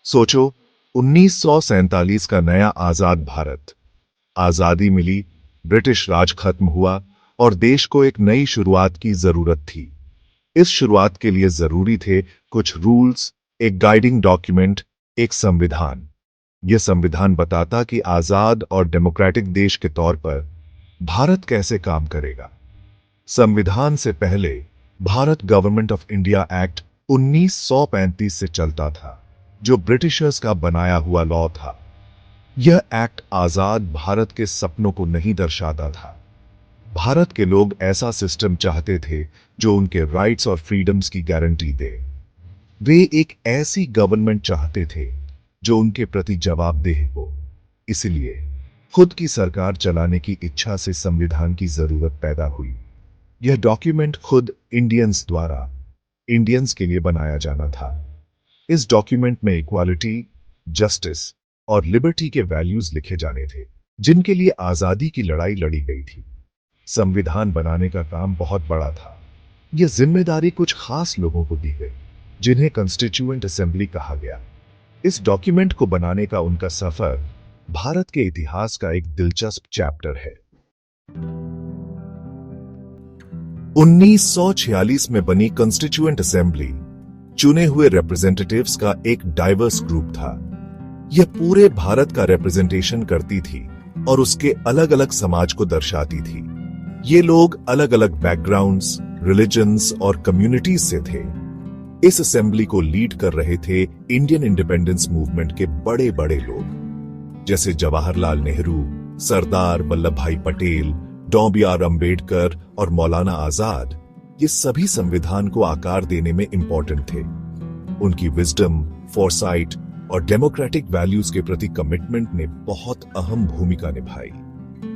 सोचो, 1947 का नया आजाद भारत। आजादी मिली, ब्रिटिश राज खत्म हुआ और देश को एक नई शुरुआत की जरूरत थी। इस शुरुआत के लिए जरूरी थे कुछ रूल्स, एक गाइडिंग डॉक्यूमेंट, एक संविधान। यह संविधान बताता कि आजाद और डेमोक्रेटिक देश के तौर पर भारत कैसे काम करेगा। संविधान से पहले Bharat government of India act 1935 से चलता था, जो ब्रिटिशर्स का बनाया हुआ लॉ था। यह एक्ट आजाद भारत के सपनों को नहीं दर्शाता था। भारत के लोग ऐसा सिस्टम चाहते थे जो उनके राइट्स और फ्रीडम्स की गारंटी दे। वे एक ऐसी गवर्नमेंट चाहते थे जो उनके प्रति जवाबदेह हो। इसलिए खुद की सरकार चलाने की इच्छा से संविधान की जरूरत पैदा हुई। यह डॉक्यूमेंट खुद इंडियंस द्वारा इंडियंस के लिए बनाया जाना था। इस डॉक्यूमेंट में इक्वालिटी, जस्टिस और लिबर्टी के वैल्यूज लिखे जाने थे, जिनके लिए आजादी की लड़ाई लड़ी गई थी। संविधान बनाने का काम बहुत बड़ा था। यह जिम्मेदारी कुछ खास लोगों को दी गई, जिन्हें कॉन्स्टिट्यूएंट असेंबली कहा गया। इस डॉक्यूमेंट को बनाने का उनका सफर भारत के इतिहास का एक दिलचस्प चैप्टर है। 1946 में बनी कॉन्स्टिट्यूएंट असेंबली चुने हुए रिप्रेजेंटेटिव्स का एक डाइवर्स ग्रुप था। यह पूरे भारत का रिप्रेजेंटेशन करती थी और उसके अलग अलग समाज को दर्शाती थी। ये लोग अलग अलग बैकग्राउंड्स, रिलीजन्स और कम्युनिटीज से थे। इस असेंबली को लीड कर रहे थे इंडियन इंडिपेंडेंस मूवमेंट के बड़े बड़े लोग, जैसे जवाहरलाल नेहरू, सरदार वल्लभ भाई पटेल, डॉ. अंबेडकर और मौलाना आजाद। ये सभी संविधान को आकार देने में इंपॉर्टेंट थे। उनकी विजडम, फोरसाइट और डेमोक्रेटिक वैल्यूज के प्रति कमिटमेंट ने बहुत अहम भूमिका निभाई।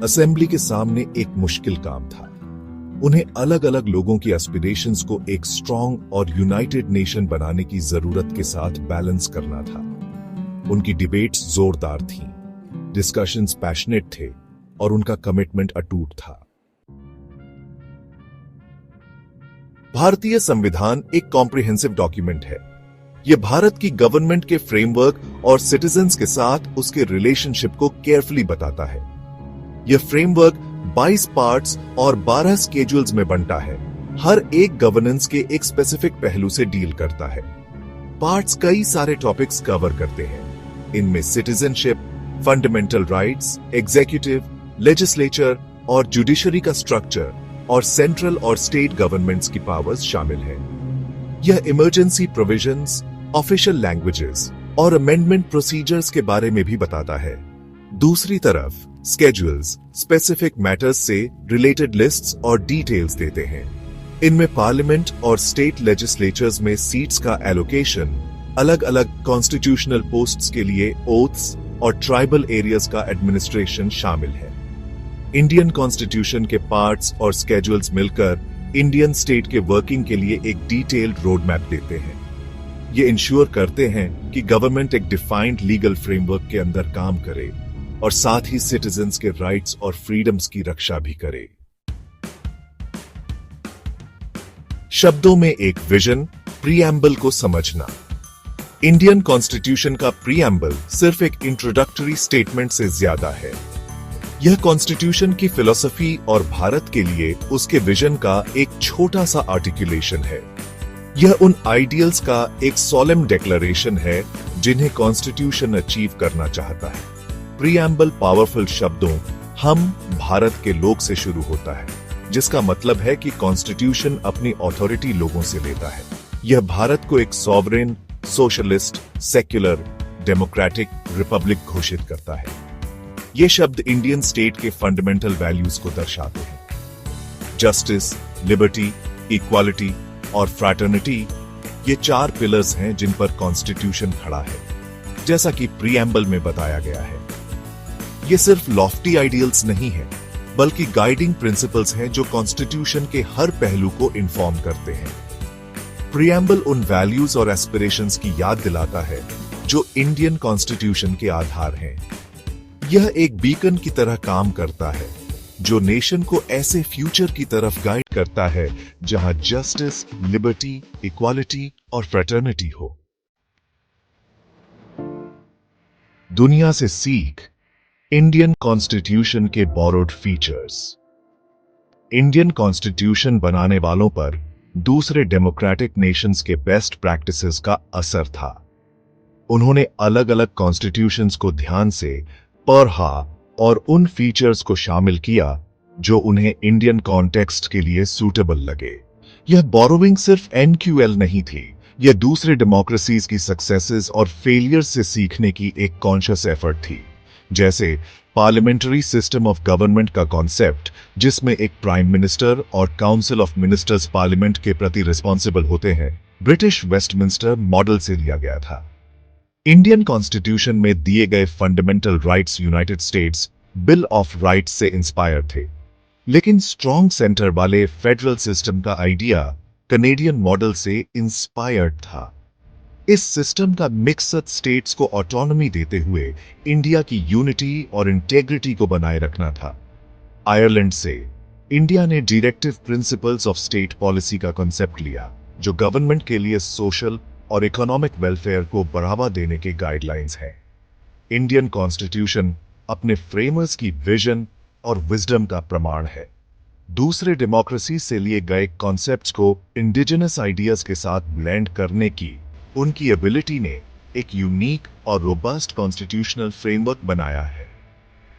असेंबली के सामने एक मुश्किल काम था। उन्हें अलग अलग लोगों की एस्पिरेशंस को एक स्ट्रॉन्ग और यूनाइटेड नेशन बनाने की जरूरत के साथ बैलेंस करना था। उनकी डिबेट्स जोरदार थीं, डिस्कशंस पैशनेट थे और उनका कमिटमेंट अटूट था। भारतीय संविधान एक कॉम्प्रिहेंसिव डॉक्यूमेंट है। यह भारत की गवर्नमेंट के फ्रेमवर्क और सिटीजन्स के साथ उसके रिलेशनशिप को केयरफुली बताता है। यह फ्रेमवर्क 22 पार्ट्स और 12 स्केड्यूल्स में बंटा है। हर एक गवर्नेंस के एक स्पेसिफिक पहलू से डील करता है। पार्ट्स कई सारे टॉपिक्स कवर करते हैं। इनमें citizenship, fundamental rights, executive, legislature और जुडिशरी का स्ट्रक्चर और सेंट्रल और स्टेट गवर्नमेंट्स की पावर्स शामिल है। यह इमरजेंसी प्रोविजंस, ऑफिशियल लैंग्वेजेस और अमेंडमेंट प्रोसीजर्स के बारे में भी बताता है। दूसरी तरफ स्केड्यूल्स स्पेसिफिक मैटर्स से रिलेटेड लिस्ट्स और डिटेल्स देते हैं। इनमें पार्लियामेंट और स्टेट लेजिस्लेचर्स में सीट्स का एलोकेशन, अलग अलग कॉन्स्टिट्यूशनल पोस्ट्स के लिए ओथ्स और ट्राइबल एरियाज का एडमिनिस्ट्रेशन शामिल है। इंडियन कॉन्स्टिट्यूशन के पार्ट्स और स्केड्यूल्स मिलकर इंडियन स्टेट के वर्किंग के लिए एक डिटेल्ड रोड मैप देते हैं। ये इंश्योर करते हैं कि गवर्नमेंट एक डिफाइंड लीगल फ्रेमवर्क के अंदर काम करे और साथ ही सिटीजन्स के राइट्स और फ्रीडम्स की रक्षा भी करे। शब्दों में एक विजन, प्रीएम्बल को समझना। इंडियन कॉन्स्टिट्यूशन का प्रीएम्बल सिर्फ एक इंट्रोडक्टरी स्टेटमेंट से ज्यादा है। यह कॉन्स्टिट्यूशन की फिलॉसफी और भारत के लिए उसके विजन का एक छोटा सा आर्टिकुलेशन है। यह उन आइडियल्स का एक सोलेम डिक्लेरेशन है जिन्हें कॉन्स्टिट्यूशन अचीव करना चाहता है। प्रीएम्बल पावरफुल शब्दों हम भारत के लोग से शुरू होता है, जिसका मतलब है कि कॉन्स्टिट्यूशन अपनी अथॉरिटी लोगों से लेता है। यह भारत को एक sovereign, socialist, secular, democratic Republic घोषित करता है। ये शब्द इंडियन स्टेट के फंडामेंटल वैल्यूज को दर्शाते हैं। जस्टिस, लिबर्टी, इक्वालिटी और फ्रैटर्निटी, ये 4 पिलर्स हैं जिन पर कॉन्स्टिट्यूशन खड़ा है, जैसा कि प्रीएम्बल में बताया गया है। ये सिर्फ लॉफ्टी आइडियल्स नहीं है, बल्कि गाइडिंग प्रिंसिपल्स हैं जो कॉन्स्टिट्यूशन के हर पहलू को इन्फॉर्म करते हैं। प्रीएम्बल उन वैल्यूज और एस्पिरेशंस की याद दिलाता है जो इंडियन कॉन्स्टिट्यूशन के आधार हैं। यह एक बीकन की तरह काम करता है जो नेशन को ऐसे फ्यूचर की तरफ गाइड करता है जहां जस्टिस, लिबर्टी, इक्वालिटी और फ्रेटर्निटी हो। दुनिया से सीख, इंडियन कॉन्स्टिट्यूशन के बोरोड फीचर्स। इंडियन कॉन्स्टिट्यूशन बनाने वालों पर दूसरे डेमोक्रेटिक नेशंस के बेस्ट प्रैक्टिसेस का असर था। उन्होंने अलग अलग कॉन्स्टिट्यूशंस को ध्यान से पढ़ा और उन फीचर्स को शामिल किया जो उन्हें इंडियन कॉन्टेक्स्ट के लिए सूटेबल लगे। यह बोरोविंग सिर्फ एनक्यूएल नहीं थी, यह दूसरे डेमोक्रेसीज की सक्सेसेस और फेलियर से सीखने की एक कॉन्शियस एफर्ट थी। जैसे पार्लियामेंट्री सिस्टम ऑफ गवर्नमेंट का कॉन्सेप्ट, जिसमें एक प्राइम मिनिस्टर और काउंसिल ऑफ मिनिस्टर्स पार्लियामेंट के प्रति रिस्पॉन्सिबल होते हैं, ब्रिटिश वेस्टमिंस्टर मॉडल से लिया गया था। इंडियन कॉन्स्टिट्यूशन में दिए गए fundamental rights United states bill of rights से इंस्पायर थे, लेकिन स्ट्रॉन्ग सेंटर वाले फेडरल सिस्टम का आइडिया कनेडियन मॉडल से इंस्पायर्ड था। इस सिस्टम का मिक्सड स्टेट्स को ऑटोनॉमी देते हुए इंडिया की यूनिटी और इंटेग्रिटी को बनाए रखना था। आयरलैंड से इंडिया ने directive principles of state policy का कॉन्सेप्ट लिया, जो गवर्नमेंट के लिए सोशल और इकोनॉमिक वेलफेयर को बढ़ावा देने के गाइडलाइंस हैं। इंडियन कॉन्स्टिट्यूशन अपने फ्रेमर्स की विजन और विजडम का प्रमाण है। दूसरे डेमोक्रेसी से लिए गए कॉन्सेप्ट्स को इंडिजिनस आइडियाज के साथ ब्लेंड करने की उनकी एबिलिटी ने एक यूनिक और रोबस्ट कॉन्स्टिट्यूशनल फ्रेमवर्क बनाया है।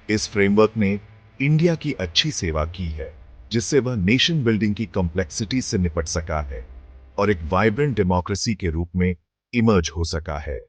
इस फ्रेमवर्क ने इंडिया की अच्छी सेवा की है, जिससे वह नेशन बिल्डिंग की कॉम्प्लेक्सिटी से निपट सका है और एक वाइब्रेंट डेमोक्रेसी के रूप में इमर्ज हो सका है।